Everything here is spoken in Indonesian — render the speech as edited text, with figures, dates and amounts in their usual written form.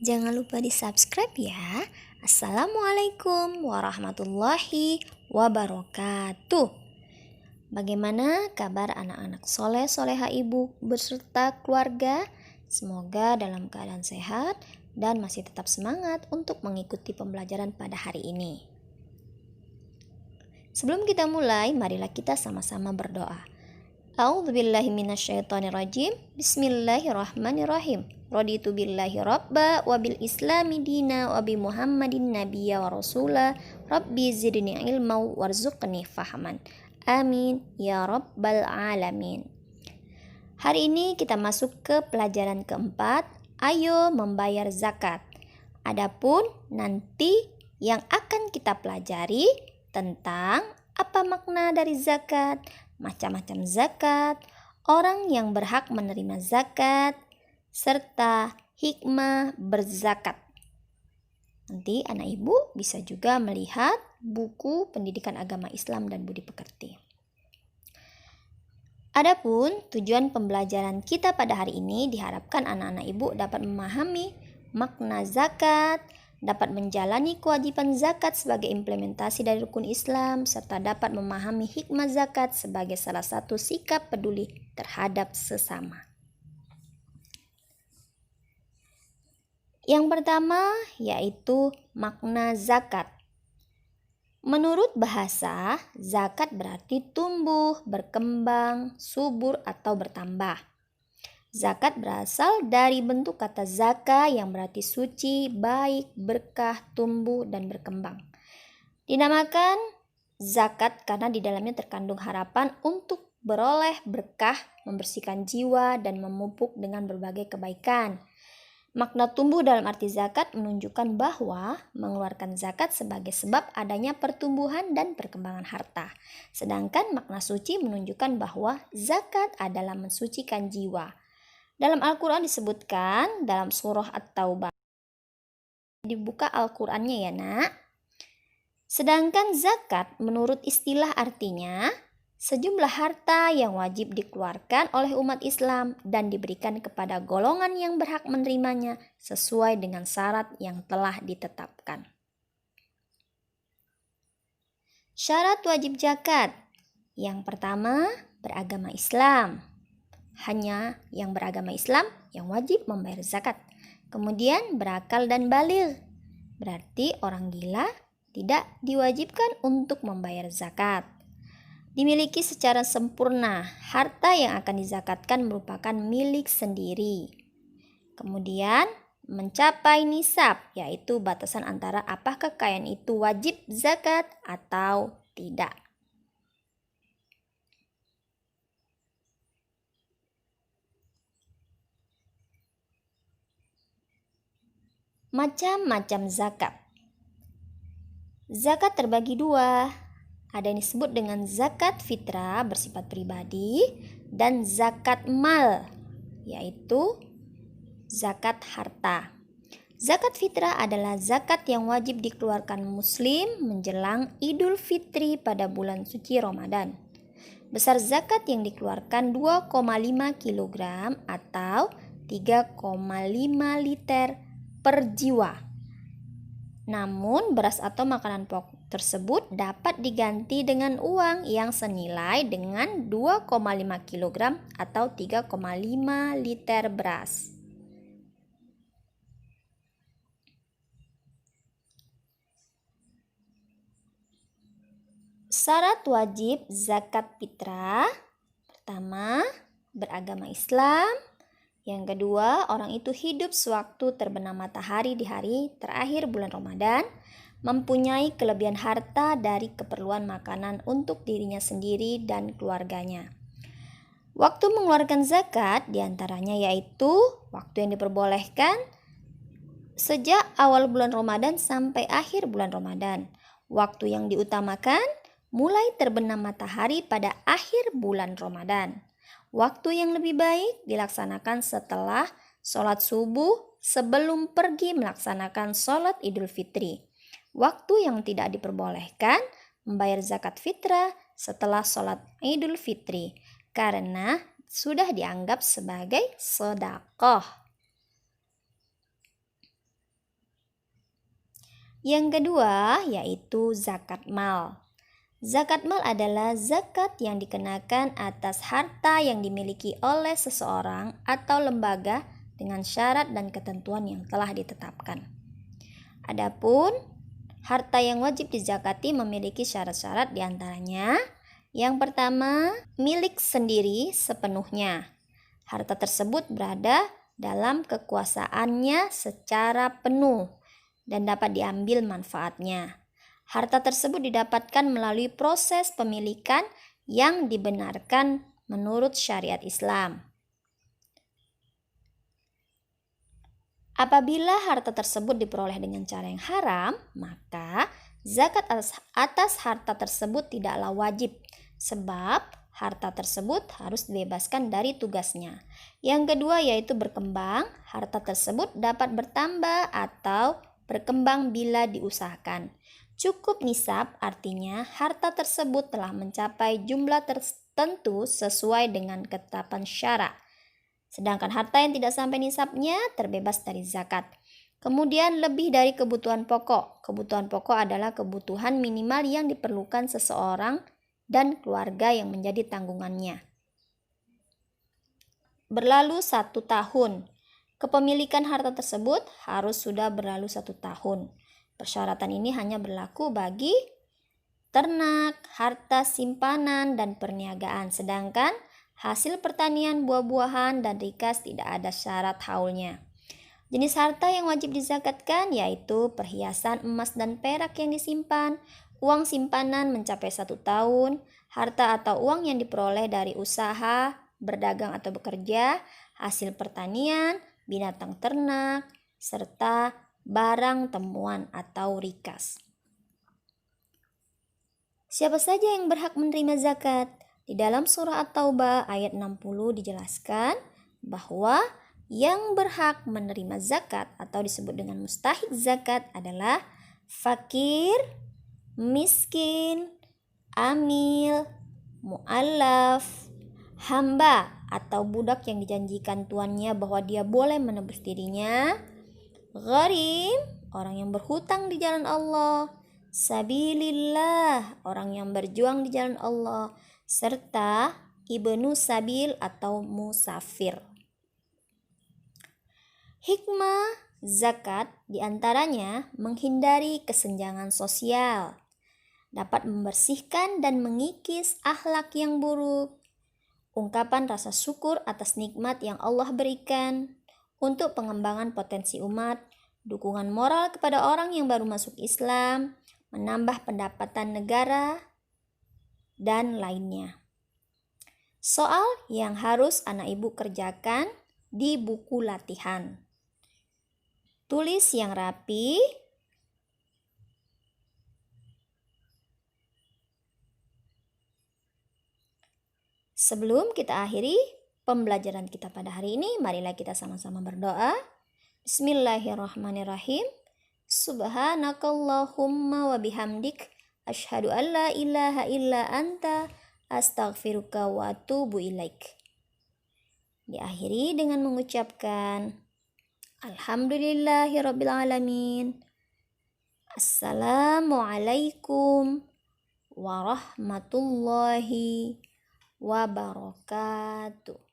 Jangan lupa di-subscribe ya. Assalamualaikum warahmatullahi wabarakatuh. Bagaimana kabar anak-anak soleh soleha ibu beserta keluarga? Semoga dalam keadaan sehat dan masih tetap semangat untuk mengikuti pembelajaran pada hari ini. Sebelum kita mulai, marilah kita sama-sama berdoa. A'udzubillahi minasyaitonirrajim. Bismillahirrahmanirrahim. Raditu billahi rabba wa bil islami dina wa bi Muhammadin nabiyya wa rasula. Rabbi zidni ilma warzuqni fahaman. Amin ya rabbal alamin. Hari ini kita masuk ke pelajaran keempat. Ayo membayar zakat. Adapun nanti yang akan kita pelajari tentang apa makna dari zakat, macam-macam zakat, orang yang berhak menerima zakat, serta hikmah berzakat. Nanti anak ibu bisa juga melihat buku pendidikan agama Islam dan budi pekerti. Adapun tujuan pembelajaran kita pada hari ini diharapkan anak-anak ibu dapat memahami makna zakat, dapat menjalani kewajiban zakat sebagai implementasi dari rukun Islam, serta dapat memahami hikmah zakat sebagai salah satu sikap peduli terhadap sesama. Yang pertama yaitu makna zakat. Menurut bahasa, zakat berarti tumbuh, berkembang, subur atau bertambah. Zakat berasal dari bentuk kata zaka yang berarti suci, baik, berkah, tumbuh, dan berkembang. Dinamakan zakat karena di dalamnya terkandung harapan untuk beroleh berkah, membersihkan jiwa, dan memupuk dengan berbagai kebaikan. Makna tumbuh dalam arti zakat menunjukkan bahwa mengeluarkan zakat sebagai sebab adanya pertumbuhan dan perkembangan harta. Sedangkan makna suci menunjukkan bahwa zakat adalah mensucikan jiwa. Dalam Al-Quran disebutkan dalam surah At-Taubah. Dibuka Al-Qurannya ya nak. Sedangkan zakat menurut istilah artinya sejumlah harta yang wajib dikeluarkan oleh umat Islam dan diberikan kepada golongan yang berhak menerimanya sesuai dengan syarat yang telah ditetapkan. Syarat wajib zakat. Yang pertama, beragama Islam. Hanya yang beragama Islam yang wajib membayar zakat. Kemudian berakal dan baligh. Berarti orang gila tidak diwajibkan untuk membayar zakat. Dimiliki secara sempurna, harta yang akan dizakatkan merupakan milik sendiri. Kemudian mencapai nisab, yaitu batasan antara apakah kekayaan itu wajib zakat atau tidak. Macam-macam zakat. Zakat terbagi dua. Ada yang disebut dengan zakat fitrah bersifat pribadi dan zakat mal, yaitu zakat harta. Zakat fitrah adalah zakat yang wajib dikeluarkan muslim menjelang Idul Fitri pada bulan suci Ramadan. Besar zakat yang dikeluarkan 2,5 kg atau 3,5 liter per jiwa. Namun beras atau makanan pokok tersebut dapat diganti dengan uang yang senilai dengan 2,5 kg atau 3,5 liter beras. Syarat wajib zakat fitrah. Pertama, beragama Islam. Yang kedua, orang itu hidup sewaktu terbenam matahari di hari terakhir bulan Ramadan, mempunyai kelebihan harta dari keperluan makanan untuk dirinya sendiri dan keluarganya. Waktu mengeluarkan zakat diantaranya yaitu waktu yang diperbolehkan sejak awal bulan Ramadan sampai akhir bulan Ramadan. Waktu yang diutamakan mulai terbenam matahari pada akhir bulan Ramadan. Waktu yang lebih baik dilaksanakan setelah sholat subuh sebelum pergi melaksanakan sholat Idul Fitri. Waktu yang tidak diperbolehkan membayar zakat fitrah setelah sholat Idul Fitri karena sudah dianggap sebagai sedekah. Yang kedua yaitu zakat mal. Zakat mal adalah zakat yang dikenakan atas harta yang dimiliki oleh seseorang atau lembaga dengan syarat dan ketentuan yang telah ditetapkan. Adapun harta yang wajib dizakati memiliki syarat-syarat diantaranya. Yang pertama, milik sendiri sepenuhnya. Harta tersebut berada dalam kekuasaannya secara penuh dan dapat diambil manfaatnya. Harta tersebut didapatkan melalui proses pemilikan yang dibenarkan menurut syariat Islam. Apabila harta tersebut diperoleh dengan cara yang haram, maka zakat atas harta tersebut tidaklah wajib, sebab harta tersebut harus dibebaskan dari tugasnya. Yang kedua yaitu berkembang. Harta tersebut dapat bertambah atau berkembang bila diusahakan. Cukup nisab artinya harta tersebut telah mencapai jumlah tertentu sesuai dengan ketetapan syara. Sedangkan harta yang tidak sampai nisabnya terbebas dari zakat. Kemudian lebih dari kebutuhan pokok. Kebutuhan pokok adalah kebutuhan minimal yang diperlukan seseorang dan keluarga yang menjadi tanggungannya. Berlalu 1 tahun. Kepemilikan harta tersebut harus sudah berlalu 1 tahun. Persyaratan ini hanya berlaku bagi ternak, harta simpanan, dan perniagaan. Sedangkan hasil pertanian, buah-buahan, dan rikas tidak ada syarat haulnya. Jenis harta yang wajib dizakatkan yaitu perhiasan emas dan perak yang disimpan, uang simpanan mencapai 1 tahun, harta atau uang yang diperoleh dari usaha, berdagang atau bekerja, hasil pertanian, binatang ternak, serta barang temuan atau rikas. Siapa saja yang berhak menerima zakat? Di dalam surah At-Taubah ayat 60 dijelaskan bahwa yang berhak menerima zakat atau disebut dengan mustahik zakat adalah fakir, miskin, amil, mu'allaf, hamba atau budak yang dijanjikan tuannya bahwa dia boleh menebus dirinya, gharim, orang yang berhutang di jalan Allah, sabilillah, orang yang berjuang di jalan Allah, serta ibnu sabil atau musafir. Hikmah zakat diantaranya menghindari kesenjangan sosial, dapat membersihkan dan mengikis akhlak yang buruk, ungkapan rasa syukur atas nikmat yang Allah berikan, untuk pengembangan potensi umat, dukungan moral kepada orang yang baru masuk Islam, menambah pendapatan negara, dan lainnya. Soal yang harus anak ibu kerjakan di buku latihan. Tulis yang rapi. Sebelum kita akhiri pembelajaran kita pada hari ini, marilah kita sama-sama berdoa. Bismillahirrahmanirrahim. Subhanakallahumma wa bihamdik asyhadu an la ilaha illa anta astaghfiruka wa atubu ilaik. Diakhiri dengan mengucapkan Alhamdulillahirabbil alamin. Assalamualaikum warahmatullahi wabarakatuh.